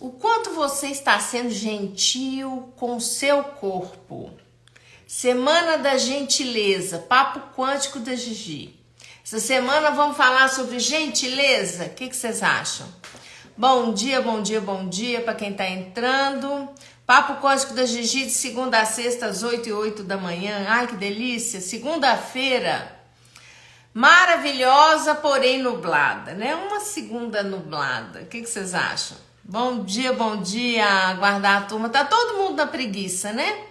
O quanto você está sendo gentil com o seu corpo. Semana da gentileza, papo quântico da Gigi. Essa semana vamos falar sobre gentileza. O que vocês acham? Bom dia, bom dia, bom dia para quem está entrando. Papo quântico da Gigi de segunda a sexta às 8h08 da manhã. Ai, que delícia! Segunda-feira. Maravilhosa, porém nublada, né? Uma segunda nublada. O que vocês acham? Bom dia, aguardar a turma. Tá todo mundo na preguiça, né?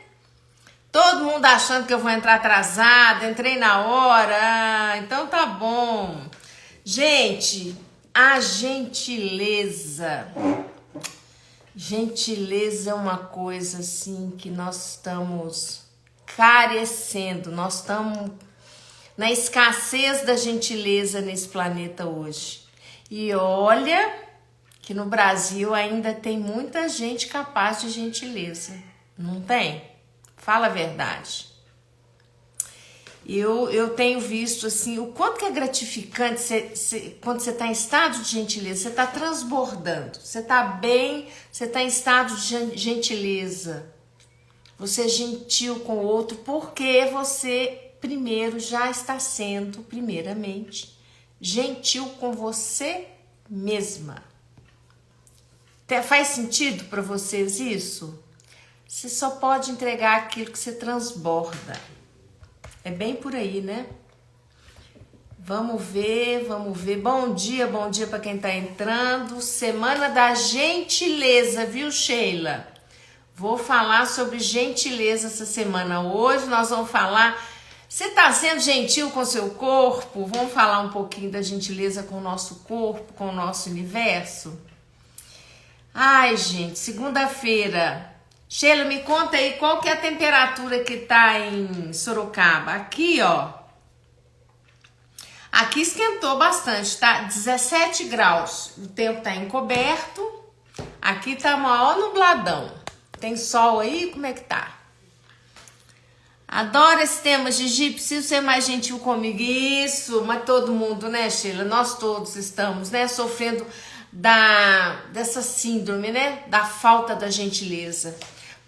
Todo mundo achando que eu vou entrar atrasada, entrei na hora. Então tá bom. Gente, a gentileza. Gentileza é uma coisa assim que nós estamos carecendo. Nós estamos na escassez da gentileza nesse planeta hoje. E olha que no Brasil ainda tem muita gente capaz de gentileza. Não tem? Fala a verdade. Eu tenho visto assim, o quanto que é gratificante quando você está em estado de gentileza, você está transbordando, você está bem, você está em estado de gentileza. Você é gentil com o outro porque você primeiro já está sendo, primeiramente, gentil com você mesma. Faz sentido para vocês isso? Você só pode entregar aquilo que você transborda. É bem por aí, né? Vamos ver. Bom dia para quem tá entrando. Semana da gentileza, viu, Sheila? Vou falar sobre gentileza essa semana. Hoje nós vamos falar... Você tá sendo gentil com o seu corpo? Vamos falar um pouquinho da gentileza com o nosso corpo, com o nosso universo? Ai, gente, segunda-feira. Sheila, me conta aí qual que é a temperatura que tá em Sorocaba. Aqui, ó. Aqui esquentou bastante, tá? 17 graus. O tempo tá encoberto. Aqui tá maior nubladão. Tem sol aí? Como é que tá? Adoro esse tema, Gigi. Preciso ser mais gentil comigo. Isso, mas todo mundo, né, Sheila? Nós todos estamos, né, sofrendo dessa síndrome, né? Da falta da gentileza.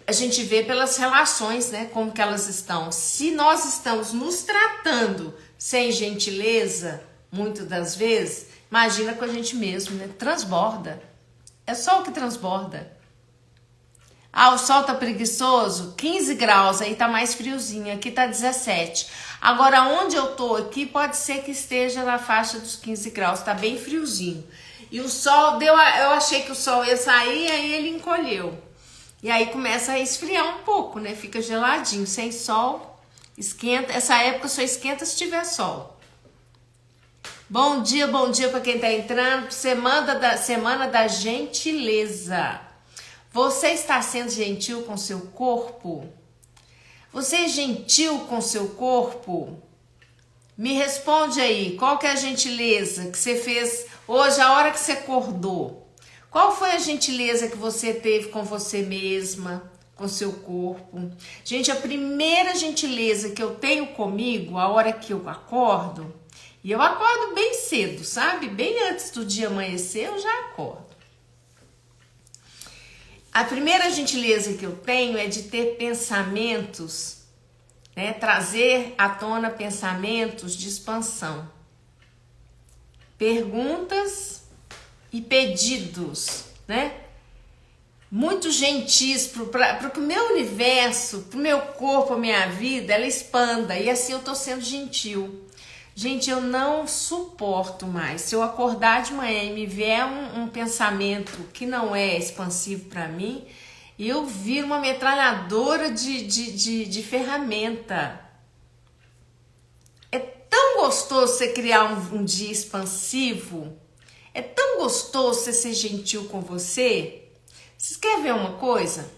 A gente vê pelas relações, né? Como que elas estão. Se nós estamos nos tratando sem gentileza, muitas das vezes, imagina com a gente mesmo, né? Transborda. É só o que transborda. Ah, o sol tá preguiçoso? 15 graus, aí tá mais friozinho. Aqui tá 17. Agora, onde eu tô aqui, pode ser que esteja na faixa dos 15 graus. Tá bem friozinho. E o sol eu achei que o sol ia sair, aí ele encolheu. E aí começa a esfriar um pouco, né? Fica geladinho, sem sol, esquenta. Essa época só esquenta se tiver sol. Bom dia para quem tá entrando. Semana da gentileza. Você está sendo gentil com seu corpo? Você é gentil com seu corpo? Me responde aí, qual que é a gentileza que você fez hoje, a hora que você acordou? Qual foi a gentileza que você teve com você mesma, com seu corpo? Gente, a primeira gentileza que eu tenho comigo, a hora que eu acordo, e eu acordo bem cedo, sabe? Bem antes do dia amanhecer, eu já acordo. A primeira gentileza que eu tenho é de ter pensamentos, né? Trazer à tona pensamentos de expansão. Perguntas e pedidos, né? Muito gentis para que o meu universo, para o meu corpo, a minha vida, ela expanda. E assim eu tô sendo gentil. Gente, eu não suporto mais. Se eu acordar de manhã e me vier um pensamento que não é expansivo para mim, eu viro uma metralhadora de ferramenta. É tão gostoso você criar um dia expansivo. É tão gostoso você ser gentil com você. Vocês querem ver uma coisa?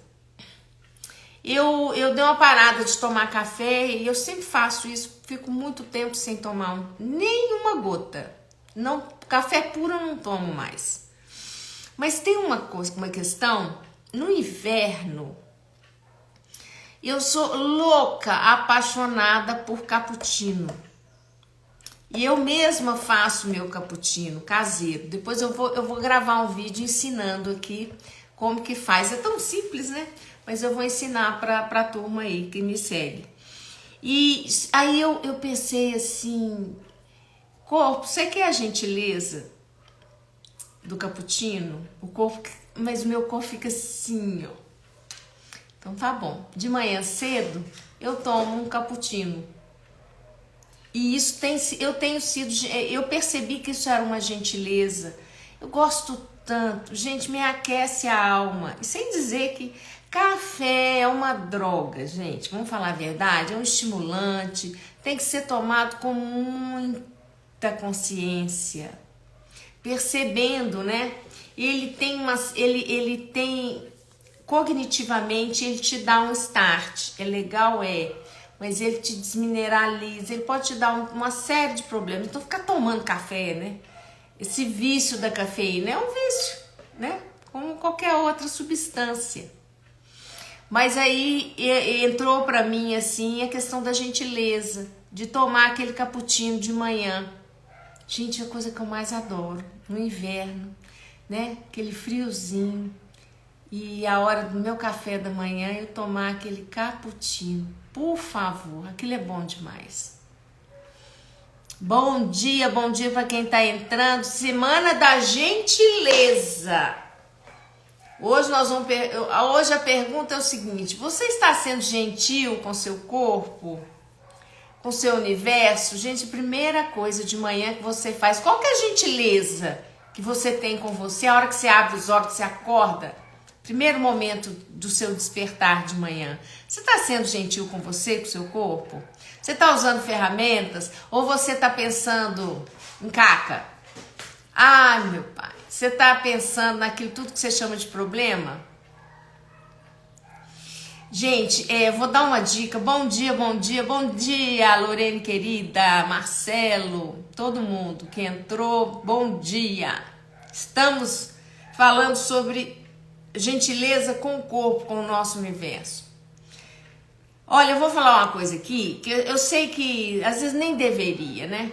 Eu dei uma parada de tomar café e eu sempre faço isso. Fico muito tempo sem tomar nenhuma gota. Não, café puro eu não tomo mais. Mas tem uma questão. No inverno, eu sou louca, apaixonada por cappuccino. E eu mesma faço meu cappuccino caseiro. Depois eu vou gravar um vídeo ensinando aqui como que faz. É tão simples, né? Mas eu vou ensinar para a turma aí que me segue. E aí eu pensei assim, corpo, você quer a gentileza do cappuccino? O corpo, mas o meu corpo fica assim, ó. Então tá bom. De manhã cedo eu tomo um cappuccino. E isso eu percebi que isso era uma gentileza. Eu gosto tanto, gente, me aquece a alma. E sem dizer que café é uma droga, gente. Vamos falar a verdade, é um estimulante, tem que ser tomado com muita consciência, percebendo, né? Ele tem cognitivamente, ele te dá um start. É legal, mas ele te desmineraliza, ele pode te dar uma série de problemas. Então ficar tomando café, né? Esse vício da cafeína é um vício, né? Como qualquer outra substância. Mas aí entrou pra mim assim a questão da gentileza, de tomar aquele cappuccino de manhã. Gente, é a coisa que eu mais adoro no inverno, né? Aquele friozinho. E a hora do meu café da manhã eu tomar aquele cappuccino. Por favor, aquilo é bom demais. Bom dia para quem tá entrando. Semana da gentileza. Hoje a pergunta é o seguinte: você está sendo gentil com seu corpo? Com seu universo? Gente, primeira coisa de manhã que você faz, qual que é a gentileza que você tem com você? A hora que você abre os olhos, que você acorda, primeiro momento do seu despertar de manhã. Você está sendo gentil com você, com o seu corpo? Você está usando ferramentas? Ou você está pensando em caca? Ai, meu pai, você está pensando naquilo tudo que você chama de problema? Gente, vou dar uma dica. Bom dia, Lorene querida, Marcelo, todo mundo que entrou, bom dia. Estamos falando sobre gentileza com o corpo, com o nosso universo. Olha, eu vou falar uma coisa aqui, que eu sei que às vezes nem deveria, né?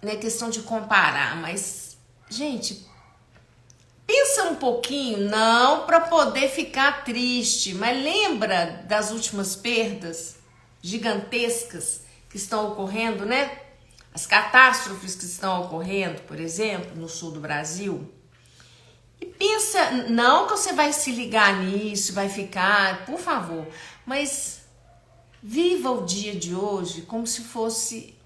Não é questão de comparar, mas, gente, pensa um pouquinho, não para poder ficar triste, mas lembra das últimas perdas gigantescas que estão ocorrendo, né? As catástrofes que estão ocorrendo, por exemplo, no sul do Brasil. E pensa, não que você vai se ligar nisso, vai ficar, por favor, mas viva o dia de hoje como se fosse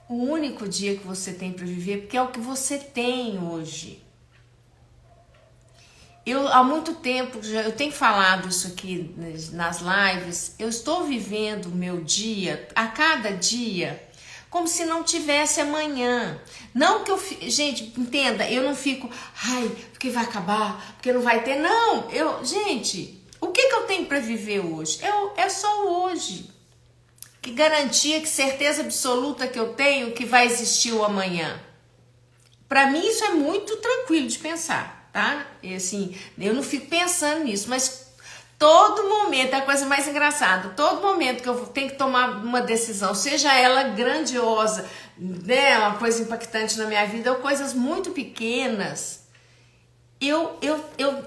o único dia que você tem para viver, porque é o que você tem hoje. Eu, há muito tempo, eu tenho falado isso aqui nas lives, eu estou vivendo o meu dia, a cada dia, como se não tivesse amanhã. Não que eu... Gente, entenda, eu não fico... Ai, porque vai acabar, porque não vai ter... Não, gente, o que eu tenho para viver hoje? É só hoje. Que garantia, que certeza absoluta que eu tenho que vai existir o amanhã? Para mim isso é muito tranquilo de pensar, tá? E assim, eu não fico pensando nisso, mas todo momento, é a coisa mais engraçada, todo momento que eu tenho que tomar uma decisão, seja ela grandiosa, né, uma coisa impactante na minha vida, ou coisas muito pequenas, eu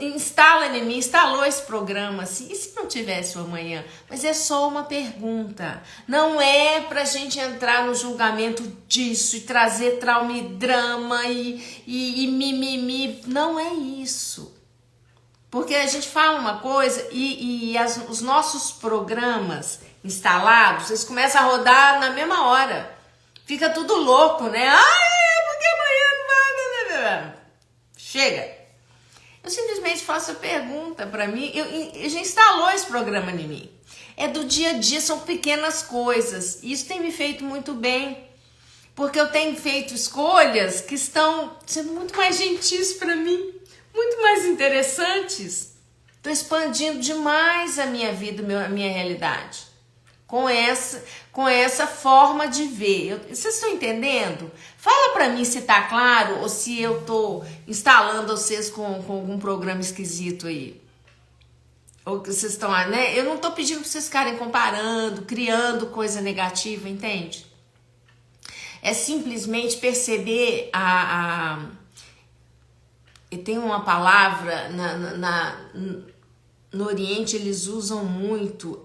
instalou esse programa assim, e se não tivesse o amanhã? Mas é só uma pergunta, não é pra gente entrar no julgamento disso e trazer trauma e drama e mimimi, não é isso. Porque a gente fala uma coisa os nossos programas instalados, eles começam a rodar na mesma hora. Fica tudo louco, né? Ai, porque amanhã não vai... Chega. Eu simplesmente faço a pergunta para mim, eu já instalou esse programa em mim. É do dia a dia, são pequenas coisas. E isso tem me feito muito bem. Porque eu tenho feito escolhas que estão sendo muito mais gentis para mim. Muito mais interessantes. Estou expandindo demais a minha vida, a minha realidade. Com essa forma de ver. Vocês estão entendendo? Fala para mim se tá claro ou se eu tô instalando vocês com algum programa esquisito aí. Ou que vocês estão, né? Eu não tô pedindo para vocês ficarem comparando, criando coisa negativa, entende? É simplesmente perceber E tem uma palavra no Oriente eles usam muito,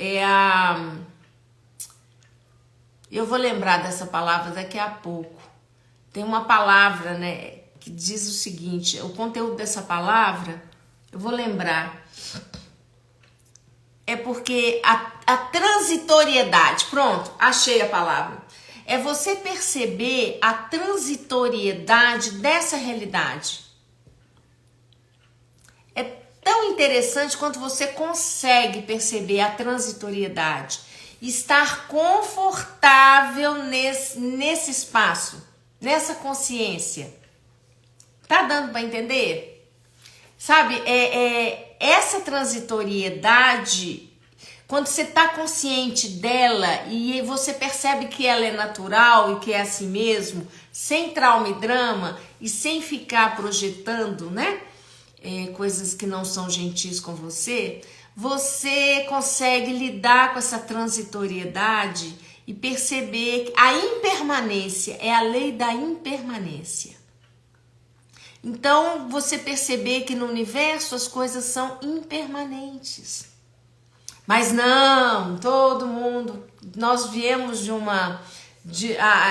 eu vou lembrar dessa palavra daqui a pouco. Tem uma palavra, né, que diz o seguinte, o conteúdo dessa palavra, eu vou lembrar. É porque a transitoriedade, pronto, achei a palavra. É você perceber a transitoriedade dessa realidade. É tão interessante quanto você consegue perceber a transitoriedade. Estar confortável nesse espaço, nessa consciência. Tá dando para entender? Sabe, essa transitoriedade, quando você tá consciente dela e você percebe que ela é natural e que é assim mesmo, sem trauma e drama e sem ficar projetando, né, coisas que não são gentis com você, você consegue lidar com essa transitoriedade e perceber que a impermanência é a lei da impermanência. Então, você perceber que no universo as coisas são impermanentes. Mas não, todo mundo, nós viemos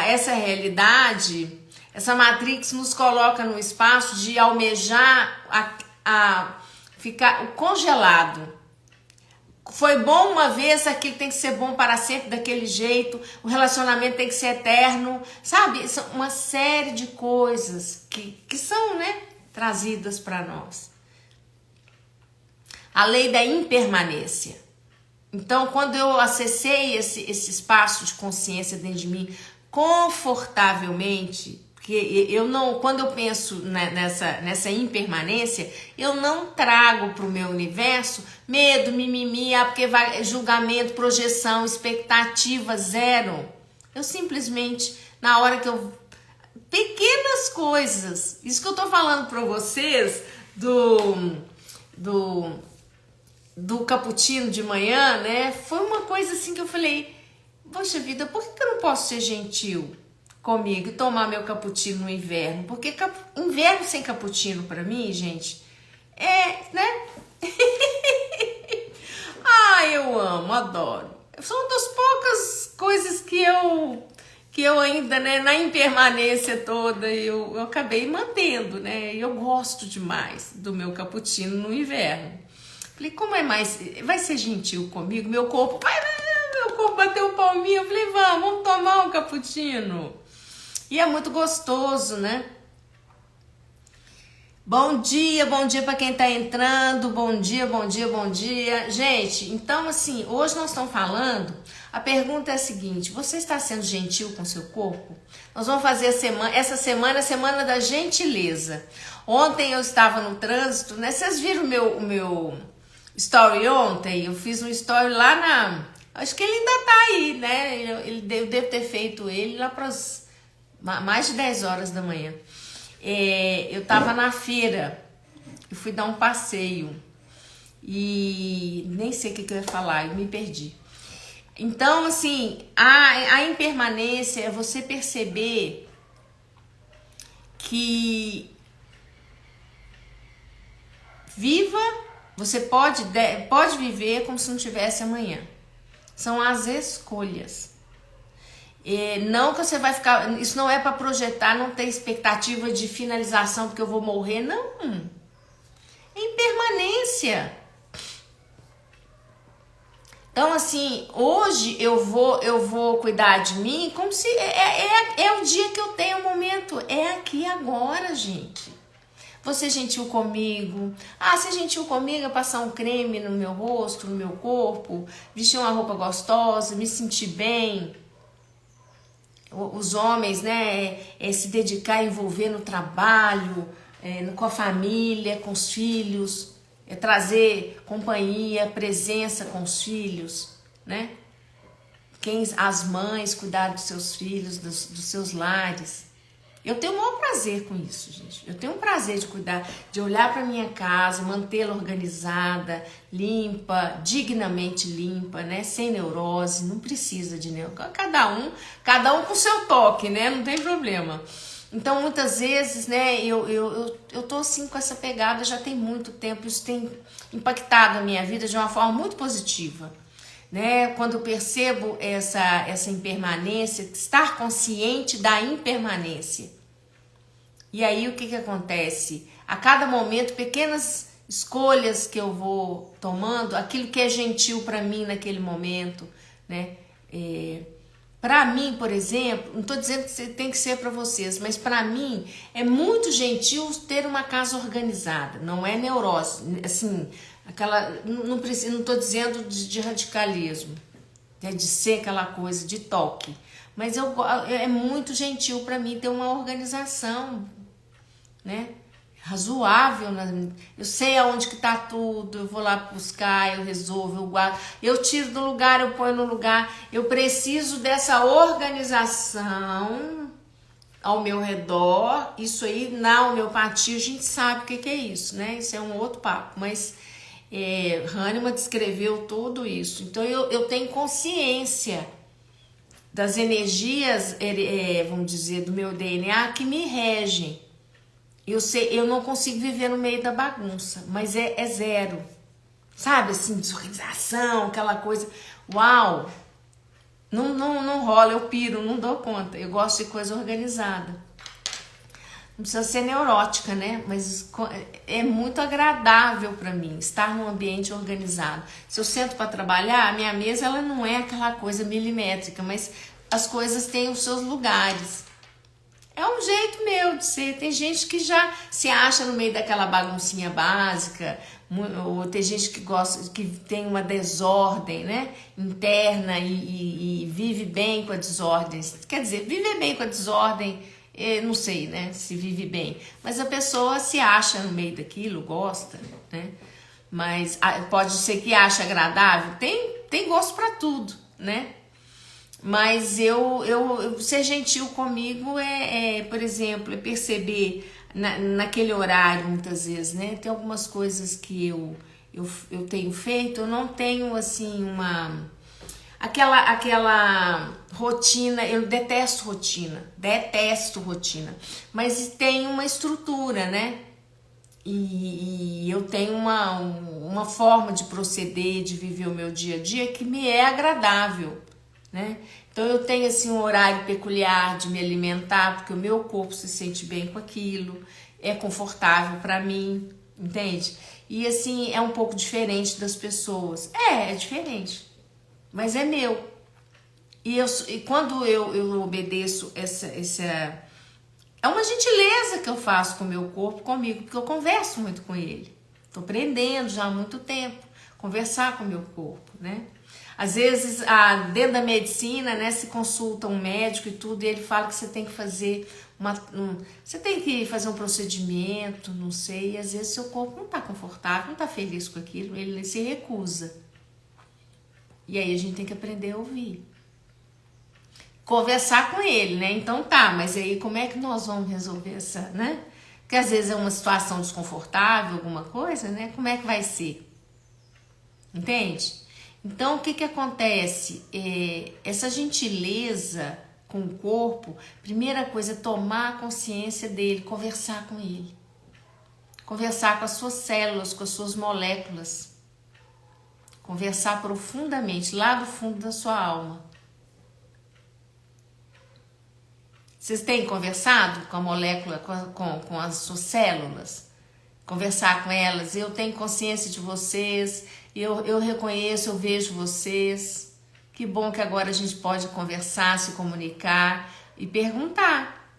essa realidade, essa Matrix nos coloca no espaço de almejar a ficar congelado. Foi bom uma vez, aquilo tem que ser bom para sempre daquele jeito, o relacionamento tem que ser eterno, sabe? São uma série de coisas que são, né, trazidas para nós. A lei da impermanência. Então, quando eu acessei esse espaço de consciência dentro de mim confortavelmente, porque eu não, quando eu penso nessa impermanência, eu não trago para o meu universo medo, mimimi, porque vai, julgamento, projeção, expectativa zero. Eu simplesmente, na hora que eu... Pequenas coisas. Isso que eu tô falando para vocês do cappuccino de manhã, né? Foi uma coisa assim que eu falei, poxa vida, por que eu não posso ser gentil comigo e tomar meu cappuccino no inverno? Porque inverno sem cappuccino para mim, gente, né? Eu amo, adoro. São uma das poucas coisas que eu ainda, né, na impermanência toda, eu acabei mantendo, né? Eu gosto demais do meu cappuccino no inverno. Falei, como é mais... Vai ser gentil comigo? Meu corpo bateu palminha. Eu falei, vamos tomar um cappuccino. E é muito gostoso, né? Bom dia para quem tá entrando. Bom dia. Gente, então assim, hoje nós estamos falando... A pergunta é a seguinte, você está sendo gentil com seu corpo? Nós vamos fazer essa semana a semana da gentileza. Ontem eu estava no trânsito, né? Vocês viram o meu story ontem? Eu fiz um story lá acho que ele ainda tá aí, né? Eu devo ter feito ele lá para mais de 10 horas da manhã. Eu tava na feira, eu fui dar um passeio e nem sei o que eu ia falar, eu me perdi. Então, assim, a impermanência é você perceber que você pode viver como se não tivesse amanhã. São as escolhas. Não que você vai ficar... Isso não é para projetar, não ter expectativa de finalização porque eu vou morrer, não. É impermanência. Então, assim, hoje eu vou cuidar de mim como se é o dia que eu tenho o momento. É aqui agora, gente. Vou ser gentil comigo. Ser gentil comigo é passar um creme no meu rosto, no meu corpo, vestir uma roupa gostosa, me sentir bem. Os homens, né, se dedicar a envolver no trabalho, com a família, com os filhos, trazer companhia, presença com os filhos, né? As mães cuidar dos seus filhos, dos seus lares. Eu tenho o maior prazer com isso, gente. Eu tenho um prazer de cuidar, de olhar para minha casa, mantê-la organizada, limpa, dignamente limpa, né? Sem neurose, não precisa de neurose. Cada um com seu toque, né? Não tem problema. Então, muitas vezes, né, eu tô assim com essa pegada já tem muito tempo, isso tem impactado a minha vida de uma forma muito positiva, né? Quando eu percebo essa impermanência, estar consciente da impermanência. E aí o que que acontece? A cada momento, pequenas escolhas que eu vou tomando, aquilo que é gentil para mim naquele momento, né? Para mim, por exemplo, não estou dizendo que tem que ser para vocês, mas para mim é muito gentil ter uma casa organizada. Não é neurose, assim, aquela, não estou dizendo de radicalismo, né, de ser aquela coisa de toque, mas é muito gentil para mim ter uma organização, né? Razoável, eu sei aonde que tá tudo, eu vou lá buscar, eu resolvo, eu guardo, eu tiro do lugar, eu ponho no lugar. Eu preciso dessa organização ao meu redor. Isso aí na homeopatia a gente sabe o que é isso, né? Isso é um outro papo, mas Hahnemann descreveu tudo isso. Então eu tenho consciência das energias, vamos dizer, do meu DNA que me regem. Eu não consigo viver no meio da bagunça, mas é zero. Sabe, assim, desorganização, aquela coisa. Uau! Não rola, eu piro, não dou conta. Eu gosto de coisa organizada. Não precisa ser neurótica, né? Mas é muito agradável para mim estar num ambiente organizado. Se eu sento para trabalhar, a minha mesa ela não é aquela coisa milimétrica, mas as coisas têm os seus lugares. É um jeito meu de ser. Tem gente que já se acha no meio daquela baguncinha básica, ou tem gente que gosta, que tem uma desordem, né, interna e vive bem com a desordem. Quer dizer, viver bem com a desordem, não sei, né, se vive bem. Mas a pessoa se acha no meio daquilo, gosta, né? Mas pode ser que ache agradável. Tem gosto para tudo, né? Mas eu ser gentil comigo por exemplo, perceber naquele horário muitas vezes, né? Tem algumas coisas que eu tenho feito, eu não tenho assim aquela rotina, eu detesto rotina, mas tem uma estrutura, né? E eu tenho uma forma de proceder, de viver o meu dia a dia que me é agradável, né? Então eu tenho assim um horário peculiar de me alimentar, porque o meu corpo se sente bem com aquilo, é confortável para mim, entende? E assim, é um pouco diferente das pessoas. É diferente, mas é meu. E quando eu obedeço essa é uma gentileza que eu faço com o meu corpo, comigo, porque eu converso muito com ele. Tô aprendendo já há muito tempo conversar com o meu corpo, né? Às vezes, dentro da medicina, né, se consulta um médico e tudo, e ele fala que você tem que fazer um procedimento, não sei, e às vezes seu corpo não tá confortável, não tá feliz com aquilo, ele se recusa. E aí a gente tem que aprender a ouvir. Conversar com ele, né? Então tá, mas aí como é que nós vamos resolver essa, né? Porque às vezes é uma situação desconfortável, alguma coisa, né? Como é que vai ser? Entende? Então, o que acontece? Essa gentileza com o corpo, primeira coisa é tomar consciência dele, conversar com ele. Conversar com as suas células, com as suas moléculas. Conversar profundamente, lá do fundo da sua alma. Vocês têm conversado com a molécula, com as suas células? Conversar com elas, eu tenho consciência de vocês, eu reconheço, eu vejo vocês. Que bom que agora a gente pode conversar, se comunicar e perguntar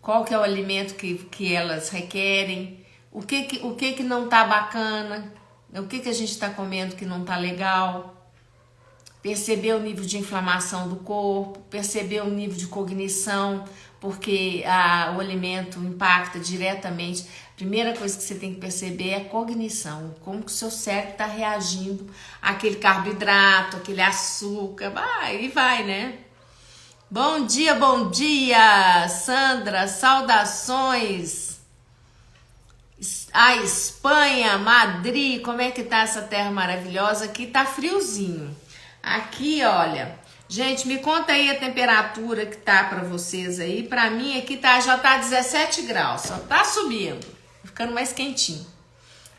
qual que é o alimento que elas requerem, o que não tá bacana, o que a gente está comendo que não tá legal. Perceber o nível de inflamação do corpo, perceber o nível de cognição, porque o alimento impacta diretamente. A primeira coisa que você tem que perceber é a cognição, como que o seu cérebro está reagindo àquele carboidrato, aquele açúcar, vai, né? Bom dia, Sandra, saudações. A Espanha, Madrid, como é que tá essa terra maravilhosa? Aqui tá friozinho. Aqui, olha, Gente, me conta aí a temperatura que tá pra vocês aí. Pra mim aqui já tá 17 graus, só tá subindo, ficando mais quentinho.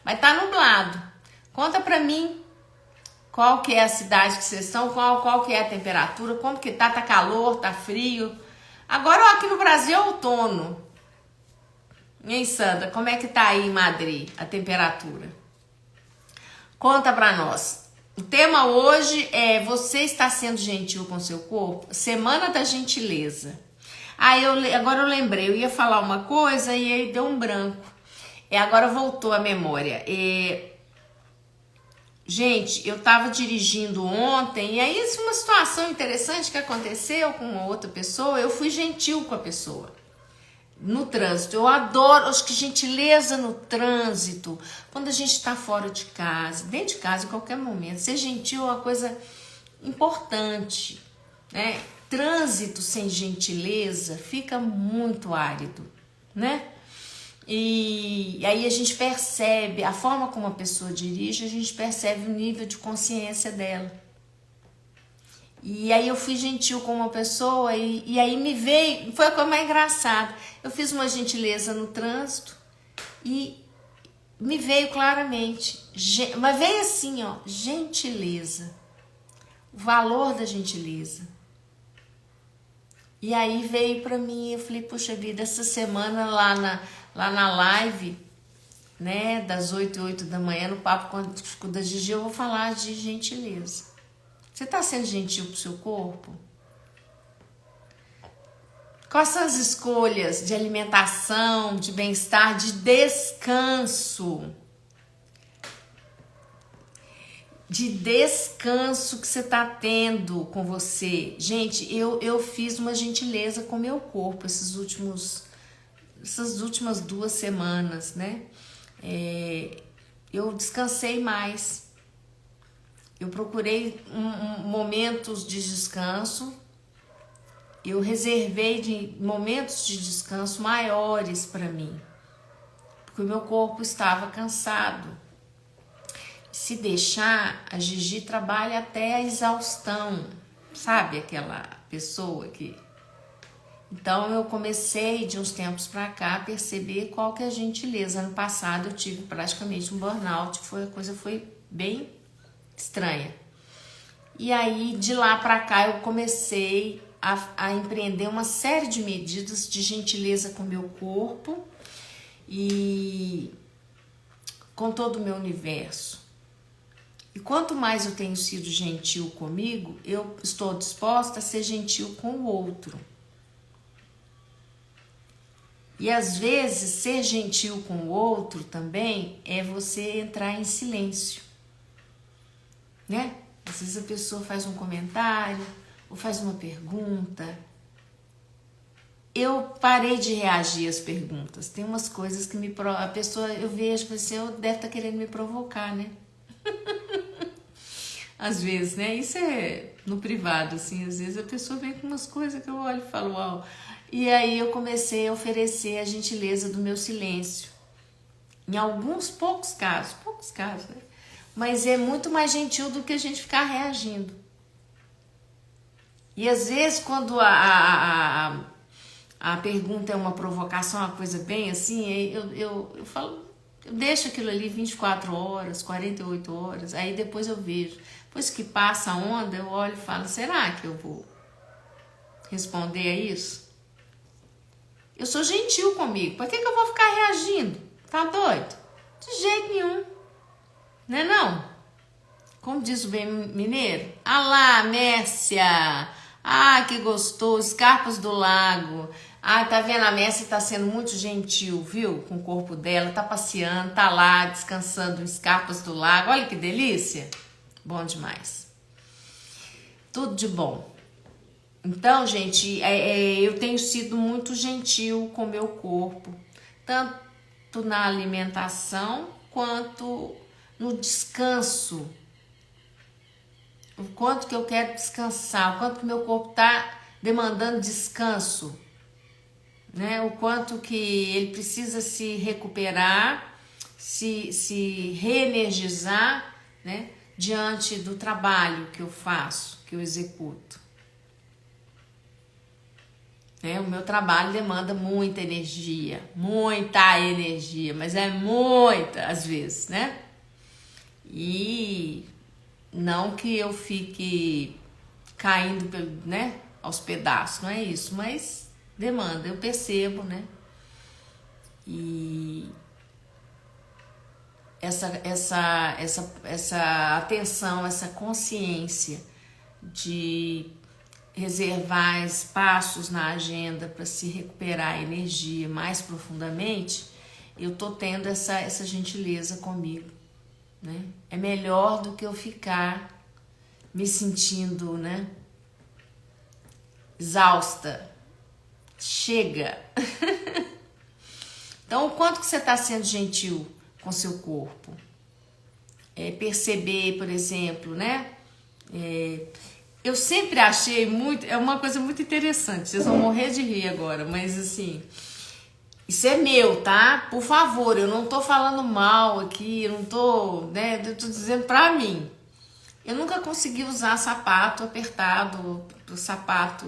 Mas tá nublado. Conta pra mim qual que é a cidade que vocês estão, qual que é a temperatura, como que tá calor, tá frio. Agora, ó, aqui no Brasil é outono. E aí, Sandra, como é que tá aí em Madrid a temperatura? Conta pra nós. O tema hoje é: você está sendo gentil com seu corpo? Semana da gentileza. Agora eu lembrei, eu ia falar uma coisa e aí deu um branco. Agora voltou a memória. Gente, eu tava dirigindo ontem e aí uma situação interessante que aconteceu com uma outra pessoa, eu fui gentil com a pessoa. No trânsito, eu adoro, acho que gentileza no trânsito, quando a gente tá fora de casa, dentro de casa, em qualquer momento, ser gentil é uma coisa importante, né? Trânsito sem gentileza fica muito árido, né? E aí a gente percebe, a forma como a pessoa dirige, a gente percebe o nível de consciência dela. E aí eu fui gentil com uma pessoa e aí me veio, foi a coisa mais engraçada. Eu fiz uma gentileza no trânsito e me veio claramente, mas veio assim, ó, gentileza, o valor da gentileza. E aí veio pra mim, eu falei, puxa vida, essa semana lá na live, né, das 8 e 8 da manhã, no Papo Quântico da Gigi, eu vou falar de gentileza. Você está sendo gentil com o seu corpo? Quais são as escolhas de alimentação, de bem-estar, de descanso? De descanso que você está tendo com você. Gente, eu fiz uma gentileza com o meu corpo essas últimas 2 semanas, né? Eu descansei mais. Eu procurei momentos de descanso, eu reservei momentos de descanso maiores para mim, porque o meu corpo estava cansado. Se deixar, a Gigi trabalha até a exaustão, sabe aquela pessoa que... Então eu comecei de uns tempos para cá a perceber qual que é a gentileza. Ano passado eu tive praticamente um burnout, a coisa foi bem estranha. E aí de lá para cá eu comecei a empreender uma série de medidas de gentileza com o meu corpo e com todo o meu universo. E quanto mais eu tenho sido gentil comigo, eu estou disposta a ser gentil com o outro. E às vezes ser gentil com o outro também é você entrar em silêncio, né? Às vezes a pessoa faz um comentário ou faz uma pergunta. Eu parei de reagir às perguntas. Tem umas coisas que a pessoa, eu vejo, você deve estar querendo me provocar, né? Às vezes, né? Isso é no privado, assim. Às vezes a pessoa vem com umas coisas que eu olho e falo, uau. E aí eu comecei a oferecer a gentileza do meu silêncio. Em poucos casos, né? Mas é muito mais gentil do que a gente ficar reagindo. E às vezes quando a pergunta é uma provocação, uma coisa bem assim, eu falo, eu deixo aquilo ali 24 horas, 48 horas, aí depois eu vejo. Depois que passa a onda, eu olho e falo, será que eu vou responder a isso? Eu sou gentil comigo, por que eu vou ficar reagindo? Tá doido? De jeito nenhum. Né não? Como diz o bem mineiro? Ah lá, Mércia! Ah, que gostoso! Escarpas do Lago. Ah, tá vendo? A Mércia tá sendo muito gentil, viu? Com o corpo dela, tá passeando, tá lá, descansando em Escarpas do Lago. Olha que delícia! Bom demais. Tudo de bom. Então, gente, eu tenho sido muito gentil com o meu corpo, tanto na alimentação quanto no descanso. O quanto que eu quero descansar, o quanto que meu corpo está demandando descanso, né? O quanto que ele precisa se recuperar, se reenergizar, né? Diante do trabalho que eu faço, que eu executo. né? O meu trabalho demanda muita energia, mas é muita às vezes, né? E não que eu fique caindo, né, aos pedaços, não é isso, mas demanda, eu percebo, né? E essa atenção, essa consciência de reservar espaços na agenda para se recuperar a energia mais profundamente, eu tô tendo essa gentileza comigo, né? É melhor do que eu ficar me sentindo, né, exausta. Chega! Então, o quanto que você está sendo gentil com seu corpo? Perceber, por exemplo, né? Eu sempre achei muito... É uma coisa muito interessante. Vocês vão morrer de rir agora, mas assim... Isso é meu, tá? Por favor, eu não tô falando mal aqui, eu não tô... né? Eu tô dizendo pra mim. Eu nunca consegui usar sapato apertado, sapato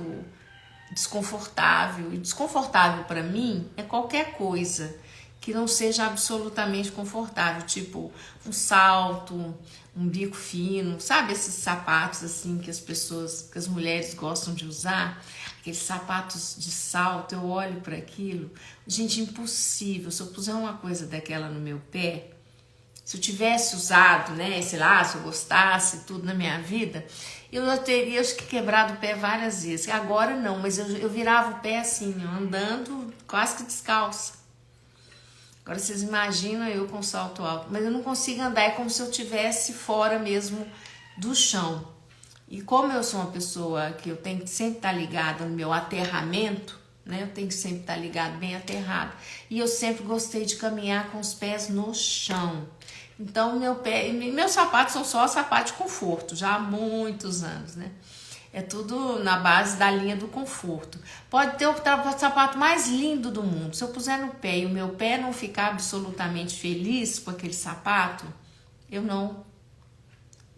desconfortável. E desconfortável pra mim é qualquer coisa que não seja absolutamente confortável, tipo um salto, um bico fino, sabe esses sapatos assim que que as mulheres gostam de usar, aqueles sapatos de salto, eu olho para aquilo, gente, impossível. Se eu puser uma coisa daquela no meu pé, se eu tivesse usado, né, sei lá, se eu gostasse tudo na minha vida, eu teria, acho que, quebrado o pé várias vezes. Agora não, mas eu virava o pé assim, andando quase que descalça. Agora vocês imaginam eu com salto alto, mas eu não consigo andar, é como se eu estivesse fora mesmo do chão. E como eu sou uma pessoa que eu tenho que sempre estar ligada no meu aterramento, né? Eu tenho que sempre estar ligada, bem aterrado. E eu sempre gostei de caminhar com os pés no chão. Então meus sapatos são só sapatos de conforto, já há muitos anos, né? É tudo na base da linha do conforto. Pode ter o sapato mais lindo do mundo. Se eu puser no pé e o meu pé não ficar absolutamente feliz com aquele sapato, eu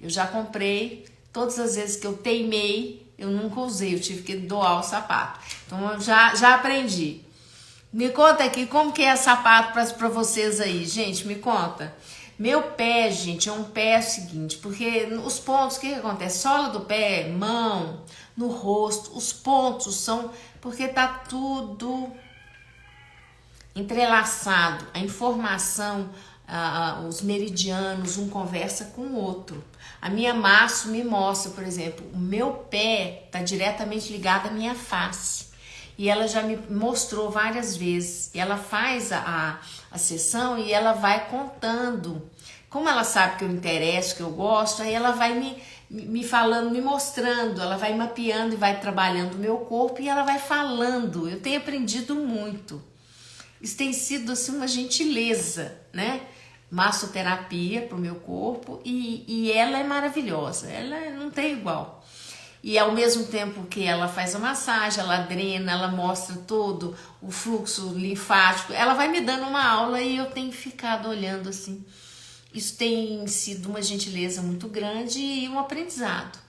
já comprei. Todas as vezes que eu teimei, eu nunca usei. Eu tive que doar o sapato. Então eu já aprendi. Me conta aqui como que é sapato para vocês aí. Gente, me conta. Meu pé, gente, é um pé seguinte, porque os pontos, o que acontece? Sola do pé, mão, no rosto, os pontos são porque tá tudo entrelaçado. A informação, os meridianos, um conversa com o outro. A minha maço me mostra, por exemplo, o meu pé tá diretamente ligado à minha face. E ela já me mostrou várias vezes. E ela faz a sessão e ela vai contando. Como ela sabe que eu interesso, que eu gosto, aí ela vai me falando, me mostrando. Ela vai mapeando e vai trabalhando o meu corpo e ela vai falando. Eu tenho aprendido muito. Isso tem sido assim uma gentileza, né? Massoterapia para o meu corpo e ela é maravilhosa. Ela não tem igual. E ao mesmo tempo que ela faz a massagem, ela drena, ela mostra todo o fluxo linfático, ela vai me dando uma aula e eu tenho ficado olhando assim. Isso tem sido uma gentileza muito grande e um aprendizado.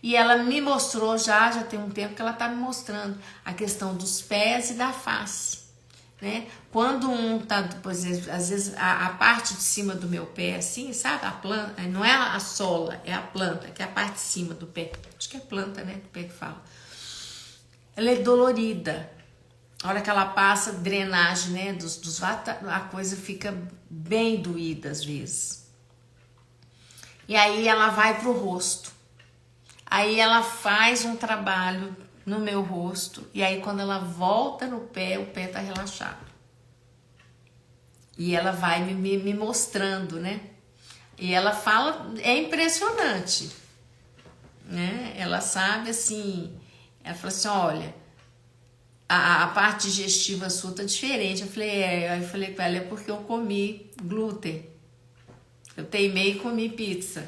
E ela me mostrou já tem um tempo que ela está me mostrando a questão dos pés e da face. Né? Quando tá, por exemplo, às vezes a parte de cima do meu pé, assim, sabe? A planta, não é a sola, é a planta, que é a parte de cima do pé. Acho que é planta, né? Do pé que fala. Ela é dolorida. A hora que ela passa drenagem, né? Dos vata, a coisa fica bem doída às vezes. E aí ela vai pro rosto. Aí ela faz um trabalho no meu rosto, e aí quando ela volta no pé, o pé tá relaxado. E ela vai me mostrando, né? E ela fala, é impressionante, né? Ela sabe assim, ela fala assim, olha, a parte digestiva sua tá diferente. Eu falei, aí eu falei com ela, é porque eu comi glúten. Eu teimei e comi pizza.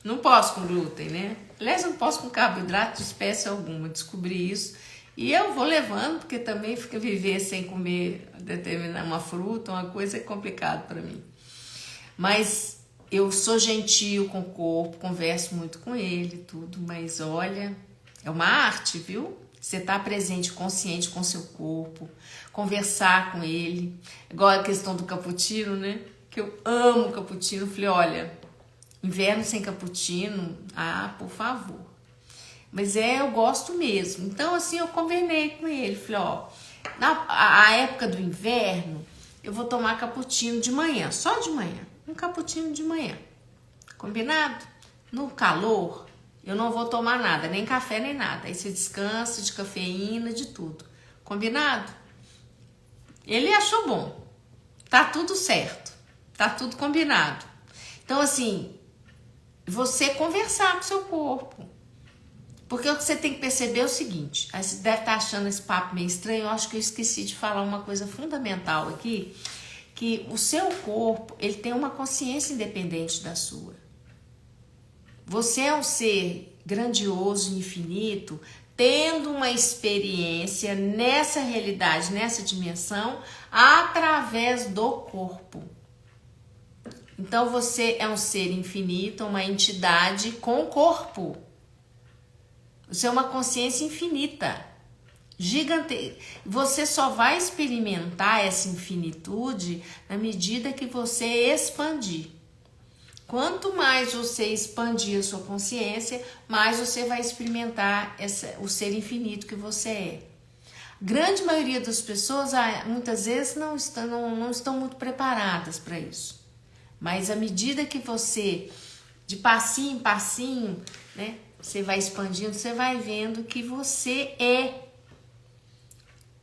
Não posso com glúten, né? Aliás, eu não posso com carboidrato de espécie alguma. Descobri isso. E eu vou levando, porque também fica viver sem comer uma fruta, uma coisa é complicado para mim. Mas eu sou gentil com o corpo, converso muito com ele, tudo. Mas olha, É uma arte, viu? Você tá presente, consciente com seu corpo, conversar com ele. Igual a questão do cappuccino, né? Que eu amo cappuccino. Falei, olha, inverno sem cappuccino, por favor. Mas eu gosto mesmo. Então, assim, eu convernei com ele. Falei, ó, a época do inverno, eu vou tomar cappuccino de manhã, só de manhã. Um cappuccino de manhã. Combinado? No calor, eu não vou tomar nada, nem café, nem nada. Aí você descansa de cafeína, de tudo. Combinado? Ele achou bom. Tá tudo certo. Tá tudo combinado. Então, assim, você conversar com o seu corpo. Porque o que você tem que perceber é o seguinte. Aí você deve estar achando esse papo meio estranho. Eu acho que eu esqueci de falar uma coisa fundamental aqui. Que o seu corpo, ele tem uma consciência independente da sua. Você é um ser grandioso e infinito, tendo uma experiência nessa realidade, nessa dimensão, através do corpo. Então você é um ser infinito, uma entidade com corpo. Você é uma consciência infinita, gigante. Você só vai experimentar essa infinitude na medida que você expandir. Quanto mais você expandir a sua consciência, mais você vai experimentar o ser infinito que você é. A grande maioria das pessoas, muitas vezes, não estão muito preparadas para isso. Mas à medida que você, de passinho em passinho, né, você vai expandindo, você vai vendo que você é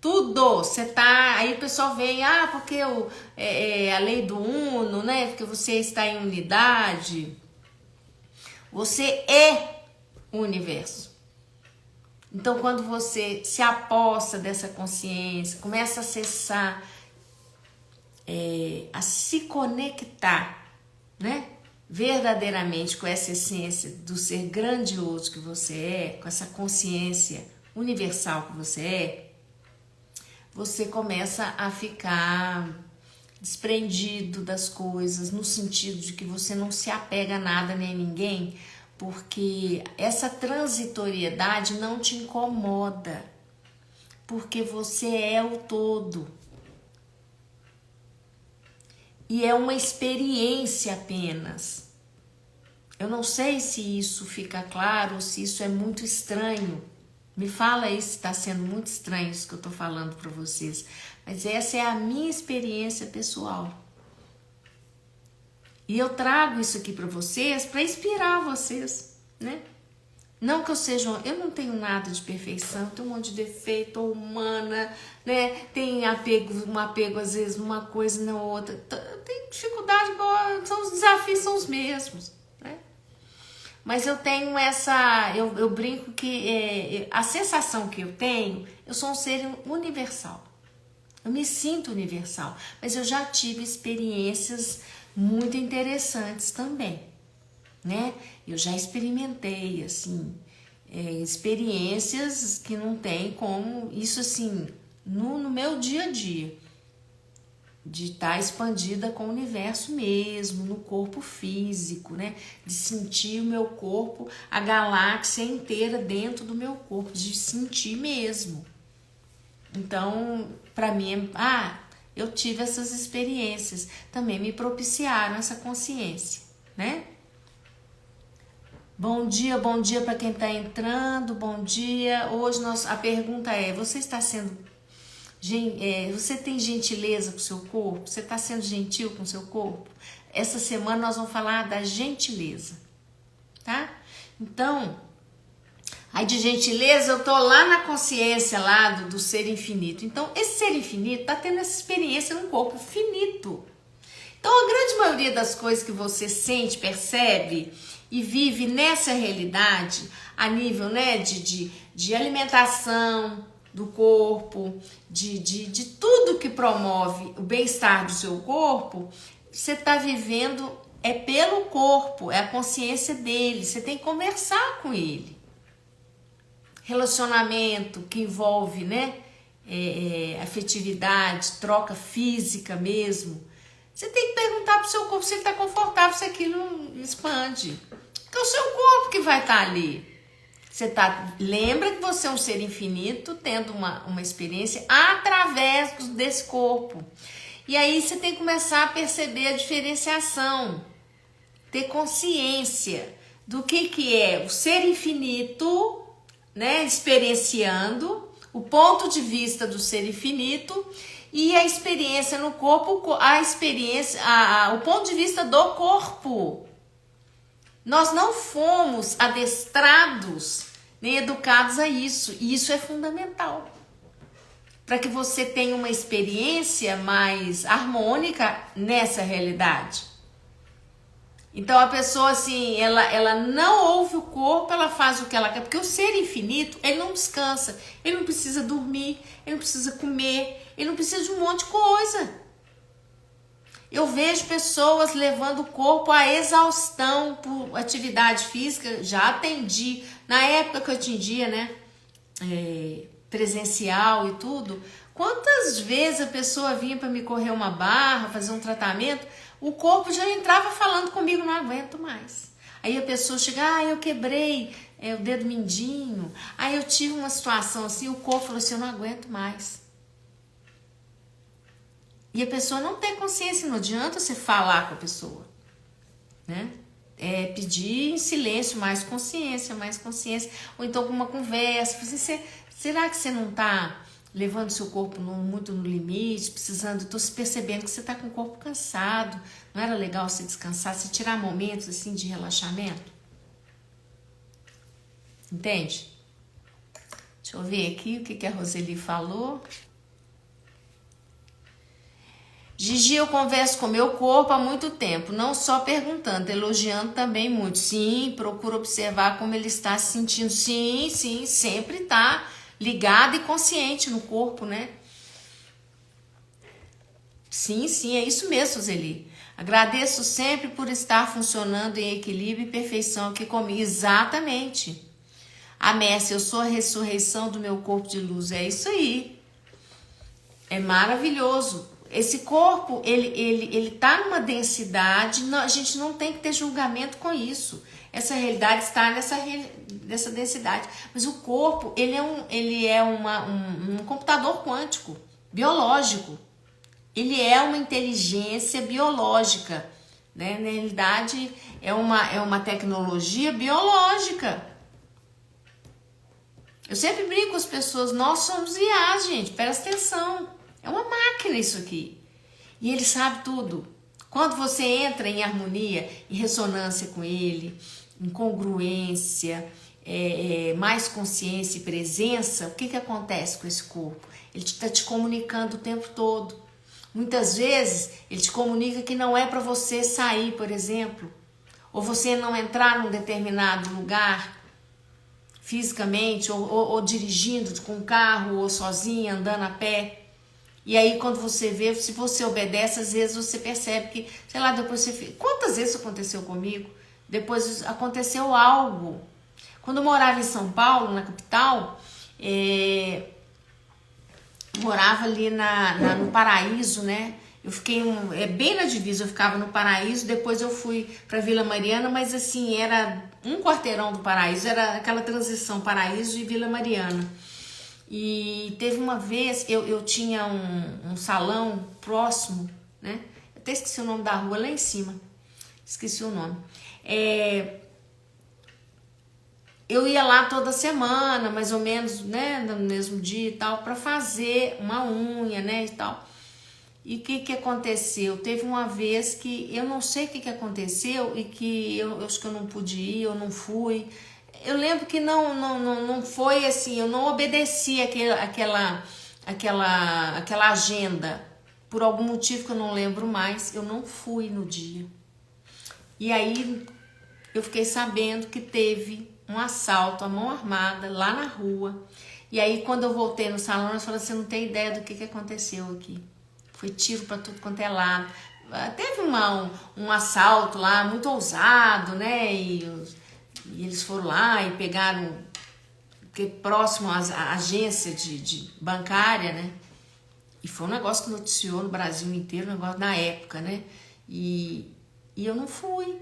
tudo. Você tá. Aí o pessoal vem, porque a lei do uno, né? Porque você está em unidade. Você é o universo. Então, quando você se aposta dessa consciência, começa a acessar, a se conectar, né? Verdadeiramente com essa essência do ser grandioso que você é, com essa consciência universal que você é, você começa a ficar desprendido das coisas, no sentido de que você não se apega a nada nem a ninguém, porque essa transitoriedade não te incomoda, porque você é o todo. E é uma experiência apenas. Eu não sei se isso fica claro, se isso é muito estranho. Me fala aí se está sendo muito estranho isso que eu estou falando para vocês. Mas essa é a minha experiência pessoal. E eu trago isso aqui para vocês, para inspirar vocês, né? Não que eu não tenho nada de perfeição, tenho um monte de defeito, ou humana, né? Tem um apego às vezes numa coisa e na outra. Tem dificuldade, os desafios são os mesmos, né? Mas eu tenho eu brinco que a sensação que eu tenho, eu sou um ser universal. Eu me sinto universal, mas eu já tive experiências muito interessantes também, né? Eu já experimentei, assim, experiências que não tem como, isso assim, no meu dia a dia, de estar expandida com o universo mesmo, no corpo físico, né? De sentir o meu corpo, a galáxia inteira dentro do meu corpo, de sentir mesmo. Então, para mim, eu tive essas experiências, também me propiciaram essa consciência, né? Bom dia para quem está entrando, bom dia. Hoje a pergunta é, você tem gentileza com o seu corpo? Você está sendo gentil com o seu corpo? Essa semana nós vamos falar da gentileza, tá? Então, aí de gentileza eu tô lá na consciência lá do ser infinito. Então, esse ser infinito está tendo essa experiência num corpo finito. Então, a grande maioria das coisas que você sente, percebe e vive nessa realidade, a nível, né, de alimentação do corpo, de tudo que promove o bem-estar do seu corpo, você está vivendo pelo corpo, é a consciência dele, você tem que conversar com ele. Relacionamento que envolve, né, afetividade, troca física mesmo, você tem que perguntar pro seu corpo se ele está confortável, se aquilo expande. Porque é o seu corpo que vai estar ali. Lembra que você é um ser infinito, tendo uma experiência através desse corpo. E aí você tem que começar a perceber a diferenciação, ter consciência do que é o ser infinito, né, experienciando o ponto de vista do ser infinito e a experiência no corpo, o ponto de vista do corpo. Nós não fomos adestrados nem educados a isso, e isso é fundamental para que você tenha uma experiência mais harmônica nessa realidade. Então a pessoa assim, ela não ouve o corpo, ela faz o que ela quer, porque o ser infinito, ele não descansa, ele não precisa dormir, ele não precisa comer, ele não precisa de um monte de coisa. Eu vejo pessoas levando o corpo à exaustão por atividade física. Já atendi, na época que eu atendia, né, presencial e tudo, quantas vezes a pessoa vinha para me correr uma barra, fazer um tratamento, o corpo já entrava falando comigo, não aguento mais. Aí a pessoa chega, eu quebrei o dedo mindinho, aí eu tive uma situação assim, o corpo falou assim, eu não aguento mais. E a pessoa não tem consciência, não adianta você falar com a pessoa, né? É pedir em silêncio mais consciência, ou então com uma conversa. Será que você não está levando seu corpo muito no limite, precisando, estou percebendo que você está com o corpo cansado, não era legal você descansar, você tirar momentos assim de relaxamento? Entende? Deixa eu ver aqui o que a Roseli falou. Gigi, eu converso com meu corpo há muito tempo, não só perguntando, elogiando também muito. Sim, procuro observar como ele está se sentindo. Sim, sempre está ligado e consciente no corpo, né? Sim, é isso mesmo, Zeli. Agradeço sempre por estar funcionando em equilíbrio e perfeição aqui comigo. Exatamente. A Mércia, eu sou a ressurreição do meu corpo de luz. É isso aí. É maravilhoso. Esse corpo, ele tá numa densidade, a gente não tem que ter julgamento com isso. Essa realidade está nessa densidade. Mas o corpo, ele é um computador quântico, biológico. Ele é uma inteligência biológica, né? Na realidade, é uma tecnologia biológica. Eu sempre brinco com as pessoas, nós somos IA, gente, presta atenção. É uma máquina isso aqui. E ele sabe tudo. Quando você entra em harmonia, em ressonância com ele, em congruência, mais consciência e presença, o que acontece com esse corpo? Ele está te comunicando o tempo todo. Muitas vezes, ele te comunica que não é para você sair, por exemplo, ou você não entrar num determinado lugar fisicamente, ou dirigindo com um carro, ou sozinha, andando a pé. E aí quando você vê, se você obedece, às vezes você percebe que, sei lá, depois você fica... Quantas vezes isso aconteceu comigo? Depois aconteceu algo. Quando eu morava em São Paulo, na capital, morava ali no Paraíso, né? Eu fiquei bem na divisa, eu ficava no Paraíso, depois eu fui para Vila Mariana, mas assim, era um quarteirão do Paraíso, era aquela transição Paraíso e Vila Mariana. E teve uma vez, eu tinha um salão próximo, né? Eu até esqueci o nome da rua, lá em cima. Esqueci o nome. Eu ia lá toda semana, mais ou menos, né? No mesmo dia e tal, para fazer uma unha, né? E tal. E o que aconteceu? Teve uma vez que eu não sei o que aconteceu e que eu acho que eu não pude ir, eu não fui. Eu lembro que não foi assim, eu não obedeci aquela agenda. Por algum motivo que eu não lembro mais, eu não fui no dia. E aí eu fiquei sabendo que teve um assalto à mão armada lá na rua. E aí quando eu voltei no salão, eu falei, você não tem ideia do que aconteceu aqui. Foi tiro para tudo quanto é lado. Teve um assalto lá muito ousado, né? E eles foram lá e pegaram, porque próximo à agência de bancária, né? E foi um negócio que noticiou no Brasil inteiro, um negócio na época, né? E eu não fui.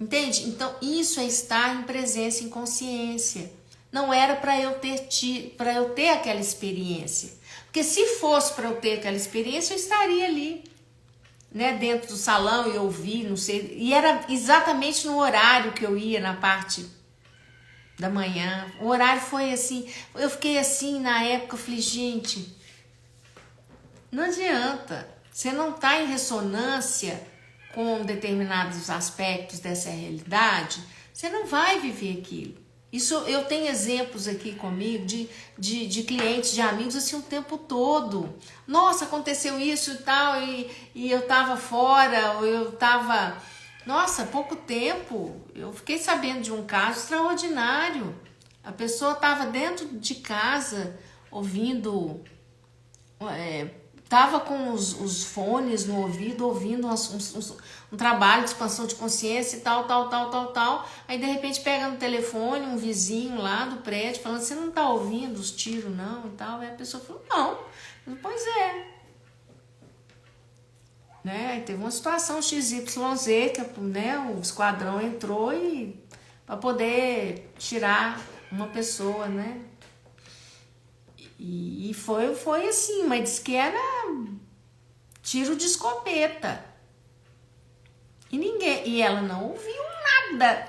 Entende? Então, isso é estar em presença, em consciência. Não era para eu ter aquela experiência. Porque se fosse para eu ter aquela experiência, eu estaria ali, né, dentro do salão e ouvir, não sei. E era exatamente no horário que eu ia, na parte da manhã. O horário foi assim, eu fiquei assim na época, eu falei, gente, não adianta. Você não está em ressonância com determinados aspectos dessa realidade, você não vai viver aquilo. Isso, eu tenho exemplos aqui comigo de clientes, de amigos, assim, o tempo todo. Nossa, aconteceu isso e tal, e eu tava fora, ou eu tava... Nossa, pouco tempo, eu fiquei sabendo de um caso extraordinário. A pessoa tava dentro de casa, ouvindo... tava com os fones no ouvido, ouvindo um trabalho de expansão de consciência e tal. Aí, de repente, pega no telefone um vizinho lá do prédio, falando, você não tá ouvindo os tiros, não? E tal. Aí a pessoa falou, não. Pois é. Né? Aí teve uma situação XYZ, que, né, o esquadrão entrou para poder tirar uma pessoa, né? E foi assim, mas disse que era tiro de escopeta. E ela não ouviu nada.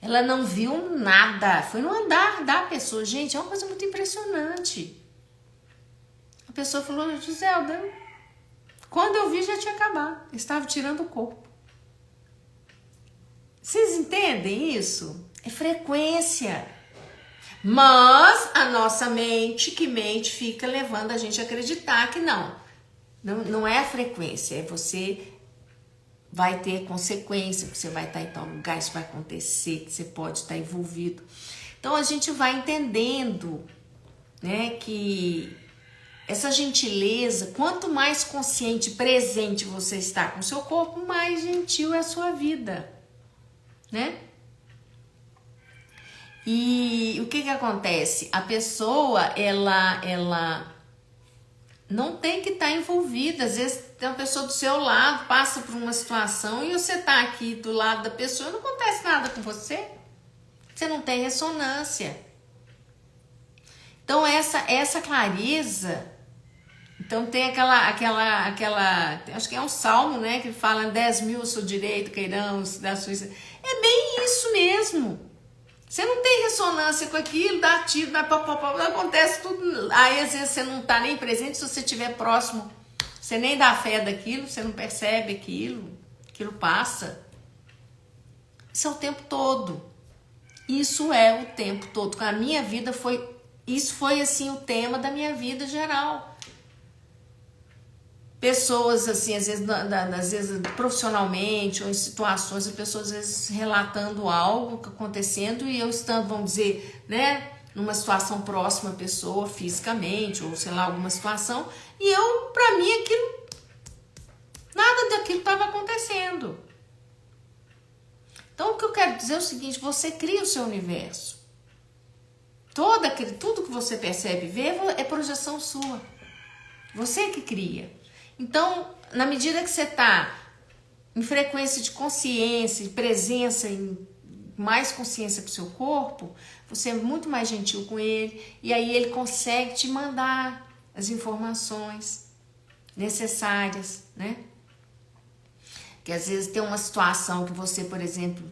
Ela não viu nada. Foi no andar da pessoa. Gente, é uma coisa muito impressionante. A pessoa falou, Giselda, quando eu vi já tinha acabado. Estava tirando o corpo. Vocês entendem isso? É frequência. Mas a nossa mente, fica levando a gente a acreditar que não é a frequência, é você vai ter consequência, que você vai estar em tal lugar, isso vai acontecer, que você pode estar envolvido. Então a gente vai entendendo, né, que essa gentileza, quanto mais consciente, presente você está com o seu corpo, mais gentil é a sua vida, né? E o que acontece? A pessoa, ela não tem que estar envolvida. Às vezes tem uma pessoa do seu lado, passa por uma situação e você tá aqui do lado da pessoa e não acontece nada com você. Você não tem ressonância. Então essa clareza, então tem aquela, acho que é um salmo, né, que fala 10.000 ao seu direito, queirão, da sua... É bem isso mesmo. Você não tem ressonância com aquilo, dá tiro, acontece tudo. Aí às vezes você não tá nem presente, se você estiver próximo, você nem dá fé daquilo, você não percebe aquilo passa. Isso é o tempo todo. Isso é o tempo todo. A minha vida isso foi assim o tema da minha vida geral. Pessoas assim, às vezes profissionalmente ou em situações, as pessoas às vezes relatando algo que acontecendo e eu estando, vamos dizer, né, numa situação próxima à pessoa fisicamente ou sei lá, alguma situação, e eu, pra mim, nada daquilo estava acontecendo. Então o que eu quero dizer é o seguinte, você cria o seu universo. Tudo que você percebe e vê é projeção sua. Você que cria. Então, na medida que você está em frequência de consciência, de presença, em mais consciência com o seu corpo, você é muito mais gentil com ele, e aí ele consegue te mandar as informações necessárias, né? Que às vezes tem uma situação que você, por exemplo,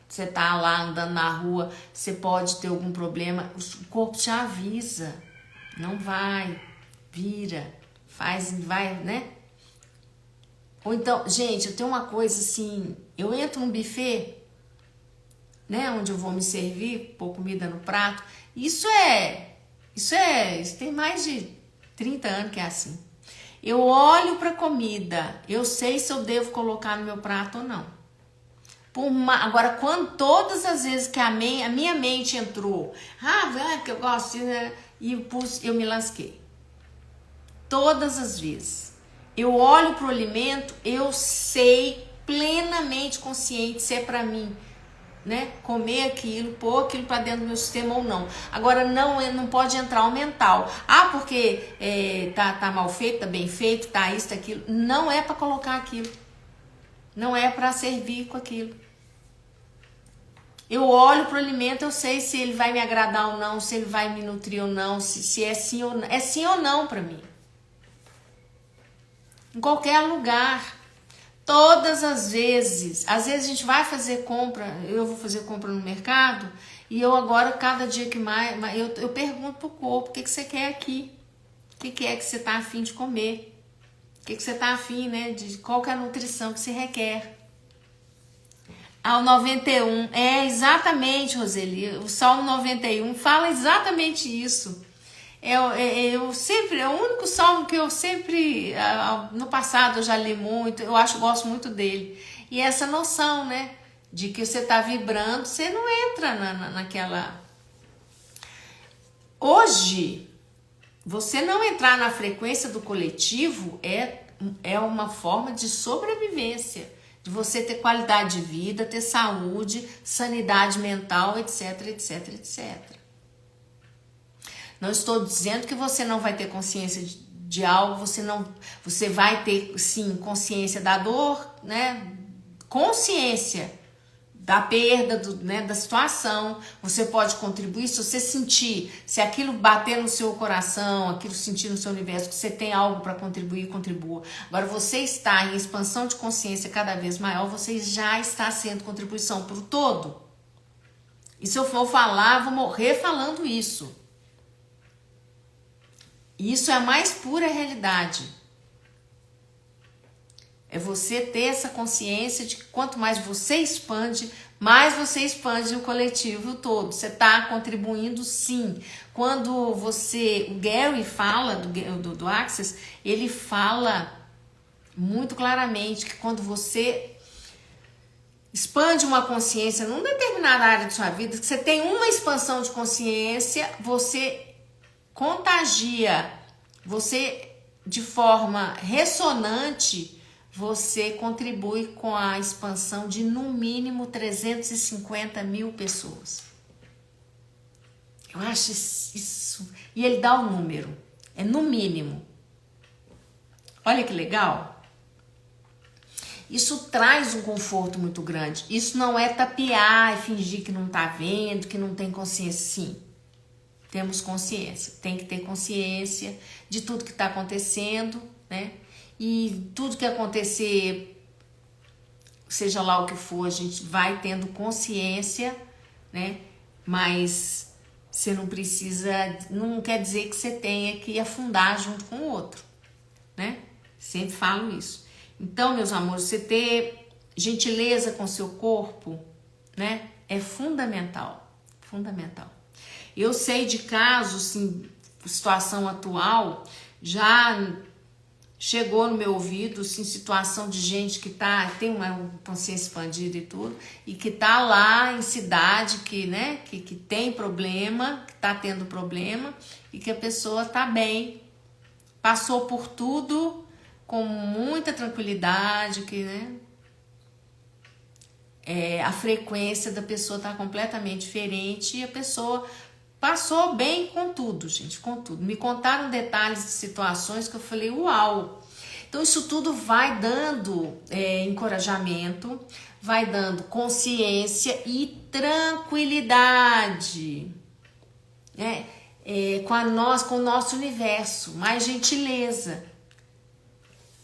você tá lá andando na rua, você pode ter algum problema, o corpo te avisa, não vai, vira, vai, né? Ou então, gente, eu tenho uma coisa assim, eu entro num buffet, né, onde eu vou me servir, pôr comida no prato, isso tem mais de 30 anos que é assim. Eu olho para a comida, eu sei se eu devo colocar no meu prato ou não. Agora, todas as vezes que a minha mente entrou, que eu gosto, né, e eu me lasquei. Todas as vezes. Eu olho para o alimento, eu sei plenamente consciente se é para mim, né? Comer aquilo, pôr aquilo para dentro do meu sistema ou não. Agora não pode entrar o mental. Porque tá mal feito, tá bem feito, tá isso, tá aquilo. Não é para colocar aquilo. Não é para servir com aquilo. Eu olho para o alimento, eu sei se ele vai me agradar ou não, se ele vai me nutrir ou não, se é sim ou não. É sim ou não para mim. Em qualquer lugar. Todas as vezes. Às vezes a gente vai fazer compra, eu vou fazer compra no mercado, e eu agora, cada dia que mais, eu pergunto pro corpo, o que você quer aqui? O que é que você tá afim de comer? O que você tá afim, né? Qual que é a nutrição que você requer? Ao 91, exatamente, Roseli, o Salmo 91 fala exatamente isso. Eu sempre, é o único salmo que eu sempre, no passado eu já li muito, gosto muito dele. E essa noção, né, de que você tá vibrando, você não entra naquela... Hoje, você não entrar na frequência do coletivo é uma forma de sobrevivência, de você ter qualidade de vida, ter saúde, sanidade mental, etc, etc, etc. Não estou dizendo que você não vai ter consciência de algo, você vai ter, sim, consciência da dor, né? Consciência da perda, da situação. Você pode contribuir, se você sentir, se aquilo bater no seu coração, aquilo sentir no seu universo, que você tem algo para contribuir, contribua. Agora, você está em expansão de consciência cada vez maior, você já está sendo contribuição para o todo. E se eu for falar, vou morrer falando isso. Isso é a mais pura realidade. É você ter essa consciência de que quanto mais você expande o coletivo todo. Você está contribuindo, sim. Quando o Gary fala, do Access, ele fala muito claramente que quando você expande uma consciência numa determinada área de sua vida, que você tem uma expansão de consciência, você contagia, você de forma ressonante, você contribui com a expansão de no mínimo 350 mil pessoas. Eu acho isso, e ele dá o número, é no mínimo. Olha que legal. Isso traz um conforto muito grande. Isso não é tapear e fingir que não tá vendo, que não tem consciência, sim. Temos consciência, tem que ter consciência de tudo que está acontecendo, né? E tudo que acontecer, seja lá o que for, a gente vai tendo consciência, né? Mas você não precisa, não quer dizer que você tenha que afundar junto com o outro, né? Sempre falo isso. Então, meus amores, você ter gentileza com o seu corpo, né? É fundamental, fundamental. Eu sei de casos, sim, situação atual, já chegou no meu ouvido, sim, situação de gente que tem uma consciência expandida e tudo, e que tá lá em cidade que tem problema, que tá tendo problema, e que a pessoa tá bem, passou por tudo com muita tranquilidade, que, né? A frequência da pessoa tá completamente diferente e a pessoa passou bem com tudo, gente, com tudo. Me contaram detalhes de situações que eu falei, uau! Então isso tudo vai dando encorajamento, vai dando consciência e tranquilidade, né? Com o nosso universo, mais gentileza.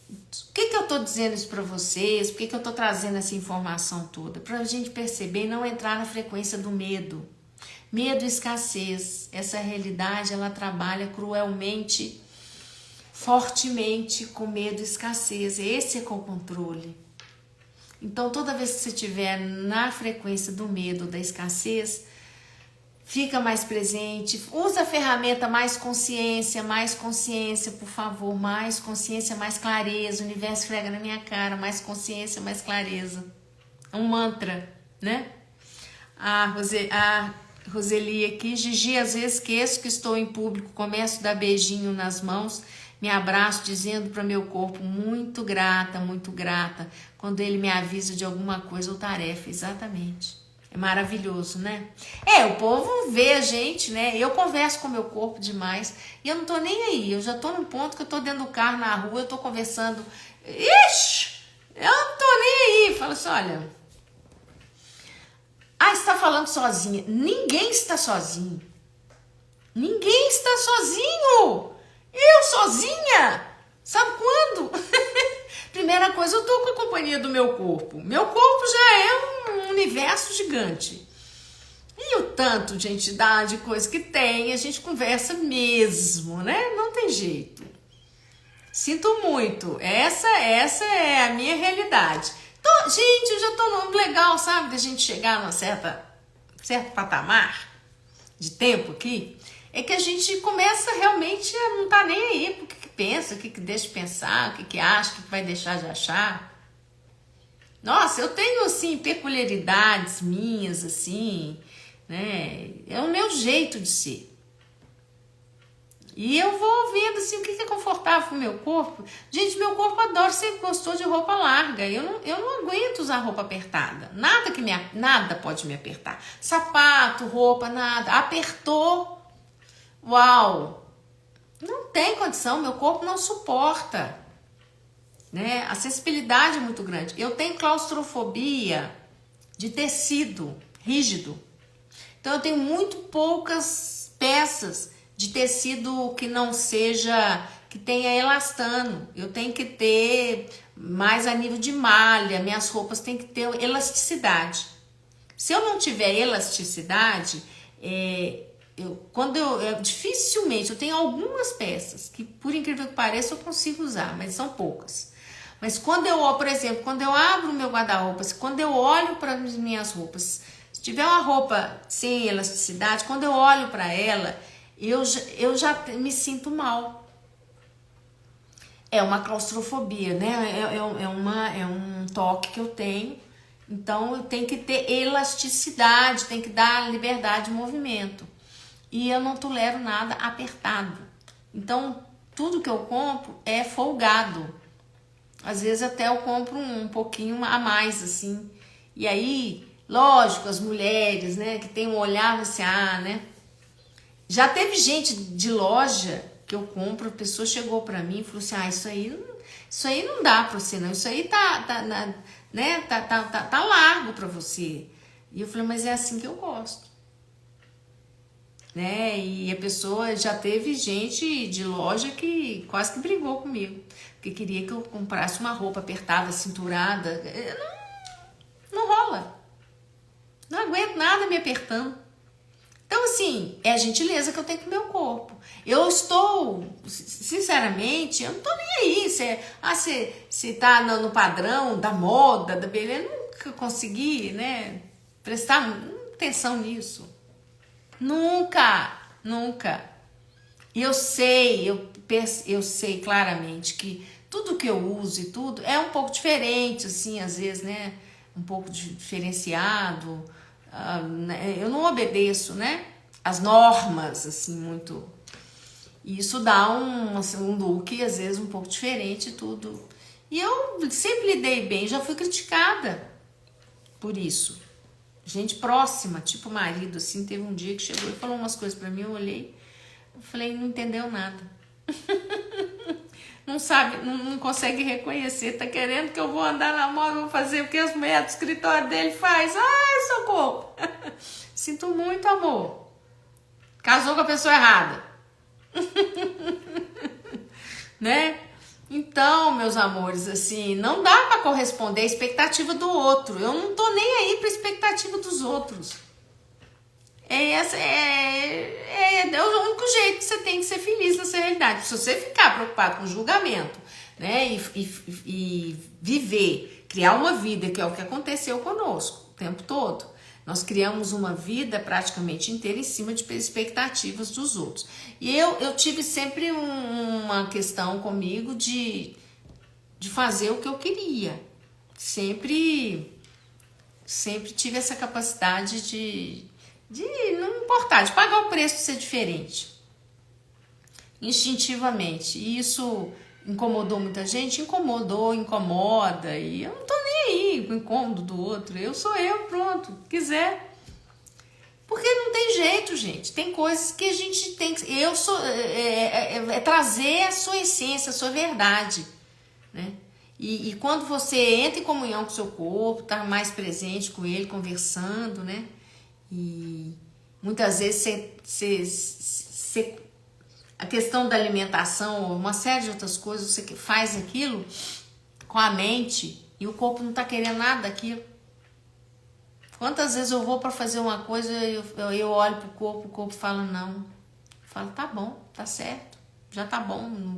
Por que eu tô dizendo isso para vocês? Por que eu tô trazendo essa informação toda? Pra gente perceber e não entrar na frequência do medo. Medo e escassez, essa realidade, ela trabalha cruelmente, fortemente com medo e escassez. Esse é com o controle. Então, toda vez que você estiver na frequência do medo, da escassez, fica mais presente, usa a ferramenta mais consciência, por favor, mais consciência, mais clareza. O universo frega na minha cara, mais consciência, mais clareza. É um mantra, né? Roseli aqui, Gigi, às vezes esqueço que estou em público, começo a dar beijinho nas mãos, me abraço dizendo para meu corpo, muito grata, quando ele me avisa de alguma coisa ou tarefa, exatamente. É maravilhoso, né? O povo vê a gente, né? Eu converso com meu corpo demais e eu não tô nem aí, eu já tô num ponto que eu tô dentro do carro, na rua, eu tô conversando, eu não tô nem aí, falo assim, olha... Ah, está falando sozinha. Ninguém está sozinho. Ninguém está sozinho. Eu sozinha. Sabe quando? Primeira coisa, eu tô com a companhia do meu corpo. Meu corpo já é um universo gigante. E o tanto de entidade, coisa que tem, a gente conversa mesmo, né? Não tem jeito. Sinto muito. Essa é a minha realidade. Gente, eu já tô num legal, sabe? Da gente chegar num certo patamar de tempo aqui. É que a gente começa realmente a não tá nem aí pro que pensa, o que deixa de pensar, o que acha, o que vai deixar de achar. Nossa, eu tenho, assim, peculiaridades minhas, assim, né? É o meu jeito de ser. E eu vou vendo, assim, o que é confortável pro meu corpo. Gente, meu corpo adora, sempre gostou de roupa larga. Eu não aguento usar roupa apertada. Nada pode me apertar. Sapato, roupa, nada. Apertou. Uau! Não tem condição, meu corpo não suporta, né? A sensibilidade é muito grande. Eu tenho claustrofobia de tecido rígido. Então eu tenho muito poucas peças de tecido que não seja, que tenha elastano. Eu tenho que ter mais a nível de malha, minhas roupas têm que ter elasticidade. Se eu não tiver elasticidade, dificilmente, eu tenho algumas peças que, por incrível que pareça, eu consigo usar, mas são poucas. Mas por exemplo, quando eu abro o meu guarda-roupa, quando eu olho para as minhas roupas, se tiver uma roupa sem elasticidade, quando eu olho para ela, eu já me sinto mal. É uma claustrofobia, né? É um toque que eu tenho. Então, eu tenho que ter elasticidade, tem que dar liberdade de movimento. E eu não tolero nada apertado. Então, tudo que eu compro é folgado. Às vezes até eu compro um pouquinho a mais, assim. E aí, lógico, as mulheres, né, que tem um olhar assim, né? Já teve gente de loja que eu compro, a pessoa chegou pra mim e falou assim, isso aí não dá pra você, não. Isso aí tá largo pra você. E eu falei, mas é assim que eu gosto. Né? E a pessoa, já teve gente de loja que quase que brigou comigo, porque queria que eu comprasse uma roupa apertada, cinturada. Não rola. Não aguento nada me apertando. Então, assim, é a gentileza que eu tenho com o meu corpo. Eu estou, sinceramente, eu não tô nem aí. Se tá no padrão da moda, da beleza, eu nunca consegui, né, prestar atenção nisso. Nunca. E eu sei claramente que tudo que eu uso e tudo é um pouco diferente, assim, às vezes, né? Um pouco diferenciado. Eu não obedeço, né? As normas, assim, muito. E isso dá um look, às vezes, um pouco diferente e tudo. E eu sempre lidei bem, já fui criticada por isso. Gente próxima, tipo marido, assim, teve um dia que chegou e falou umas coisas pra mim, eu olhei, eu falei, não entendeu nada. Não sabe, não consegue reconhecer, tá querendo que eu vou andar na moda, vou fazer o que as mulheres do escritório dele faz. Ai, socorro. Sinto muito, amor. Casou com a pessoa errada. Né? Então, meus amores, assim, não dá pra corresponder à expectativa do outro. Eu não tô nem aí pra expectativa dos outros. É o único jeito que você tem que ser feliz nessa realidade. Se você ficar preocupado com julgamento, né, e viver, criar uma vida, que é o que aconteceu conosco o tempo todo. Nós criamos uma vida praticamente inteira em cima de expectativas dos outros. E eu tive sempre uma questão comigo de fazer o que eu queria. Sempre tive essa capacidade de não importar, de pagar o preço de ser diferente. Instintivamente. E isso incomodou muita gente? Incomoda. E eu não tô nem aí com o incômodo do outro. Eu sou eu, pronto. Quiser. Porque não tem jeito, gente. Tem coisas que a gente tem que... trazer a sua essência, a sua verdade, né? E quando você entra em comunhão com o seu corpo, tá mais presente com ele, conversando, né? E muitas vezes a questão da alimentação, uma série de outras coisas, você faz aquilo com a mente e o corpo não tá querendo nada daquilo. Quantas vezes eu vou para fazer uma coisa e eu olho pro corpo, o corpo fala não. Eu falo, tá bom, tá certo, já tá bom, não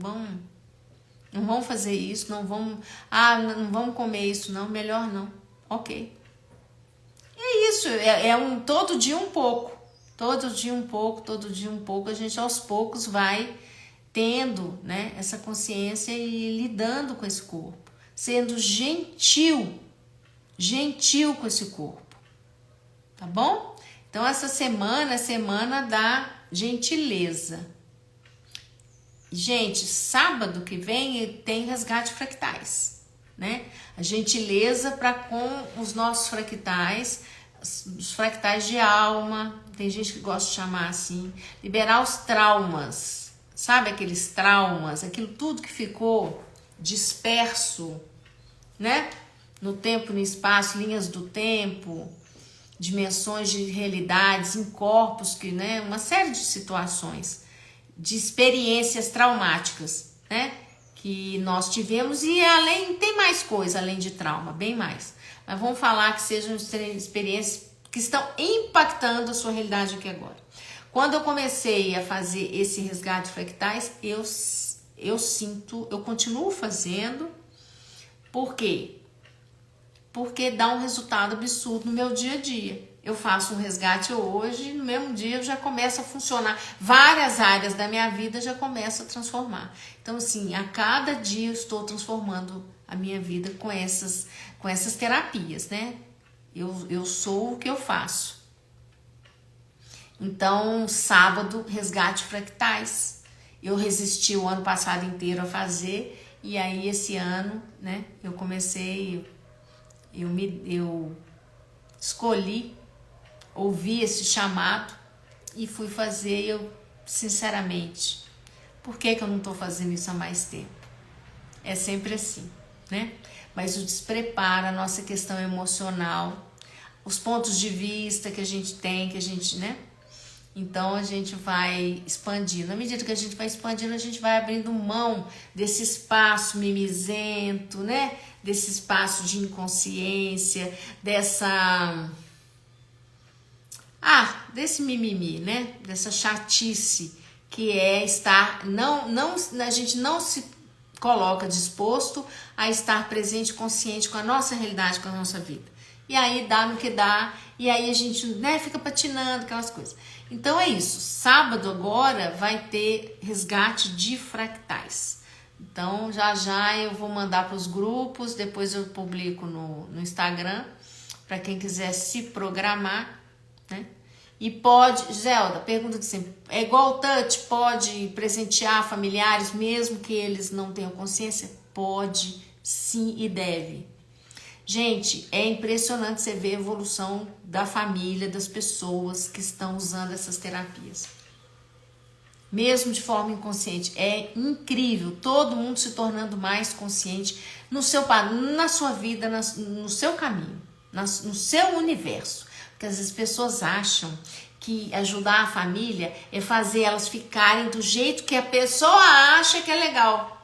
vamos fazer isso, não vamos comer isso não, melhor não, ok. E é isso, todo dia um pouco, todo dia um pouco, a gente aos poucos vai tendo, né, essa consciência e lidando com esse corpo, sendo gentil com esse corpo, tá bom? Então essa semana é a semana da gentileza. Gente, sábado que vem tem resgate fractais, né? A gentileza para com os nossos fractais, os fractais de alma, tem gente que gosta de chamar assim, liberar os traumas, sabe aqueles traumas, aquilo tudo que ficou disperso, né? No tempo, no espaço, linhas do tempo, dimensões de realidades, em corpos, que, né? Uma série de situações, de experiências traumáticas, né? Que nós tivemos e tem mais coisa além de trauma, bem mais. Mas vamos falar que sejam experiências que estão impactando a sua realidade aqui agora. Quando eu comecei a fazer esse resgate fractais, eu continuo fazendo. Por quê? Porque dá um resultado absurdo no meu dia a dia. Eu faço um resgate hoje, no mesmo dia eu já começo a funcionar. Várias áreas da minha vida já começam a transformar. Então, assim, a cada dia eu estou transformando a minha vida com essas terapias, né? Eu sou o que eu faço. Então, sábado, resgate fractais. Eu resisti o ano passado inteiro a fazer, e aí esse ano, né, eu comecei, eu escolhi ouvi esse chamado e fui fazer. Eu, sinceramente, por que eu não estou fazendo isso há mais tempo? É sempre assim, né? Mas o despreparo, a nossa questão emocional, os pontos de vista que a gente tem, né? Então a gente vai expandindo. À medida que a gente vai expandindo, a gente vai abrindo mão desse espaço mimizento, né? Desse espaço de inconsciência, desse mimimi, né? Dessa chatice que é estar, a gente não se coloca disposto a estar presente, consciente com a nossa realidade, com a nossa vida. E aí dá no que dá, e aí a gente, né, fica patinando, aquelas coisas. Então é isso, sábado agora vai ter resgate de fractais. Então já eu vou mandar para os grupos, depois eu publico no Instagram, para quem quiser se programar, né? E pode, Zelda, pergunta de sempre, é igual o touch, pode presentear familiares mesmo que eles não tenham consciência? Pode, sim, e deve. Gente, é impressionante você ver a evolução da família, das pessoas que estão usando essas terapias. Mesmo de forma inconsciente, é incrível, todo mundo se tornando mais consciente na sua vida, no seu caminho, no seu universo. Porque às vezes as pessoas acham que ajudar a família é fazer elas ficarem do jeito que a pessoa acha que é legal.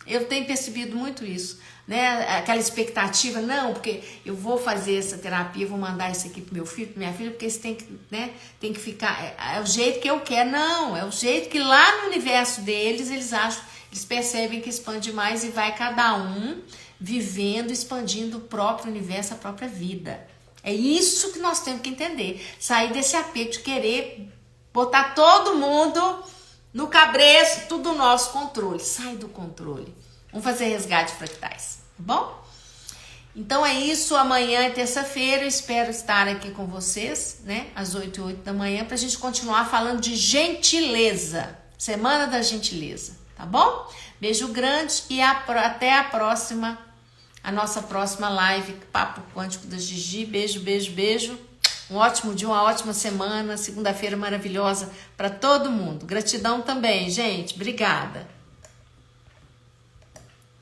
Eu tenho percebido muito isso, né? Aquela expectativa, não, porque eu vou fazer essa terapia, vou mandar isso aqui pro meu filho, pra minha filha, porque isso tem que, né, tem que ficar, é o jeito que eu quero. Não, é o jeito que lá no universo deles, eles percebem que expande mais e vai cada um vivendo, expandindo o próprio universo, a própria vida. É isso que nós temos que entender. Sair desse apego de querer botar todo mundo no cabresto, tudo nosso controle. Sai do controle. Vamos fazer resgate fractais, tá bom? Então é isso. Amanhã é terça-feira. Espero estar aqui com vocês, né? Às 8h08 da manhã, pra gente continuar falando de gentileza. Semana da gentileza, tá bom? Beijo grande e até a próxima. A nossa próxima live, Papo Quântico da Gigi. Beijo, beijo, beijo. Um ótimo dia, uma ótima semana. Segunda-feira maravilhosa para todo mundo. Gratidão também, gente. Obrigada.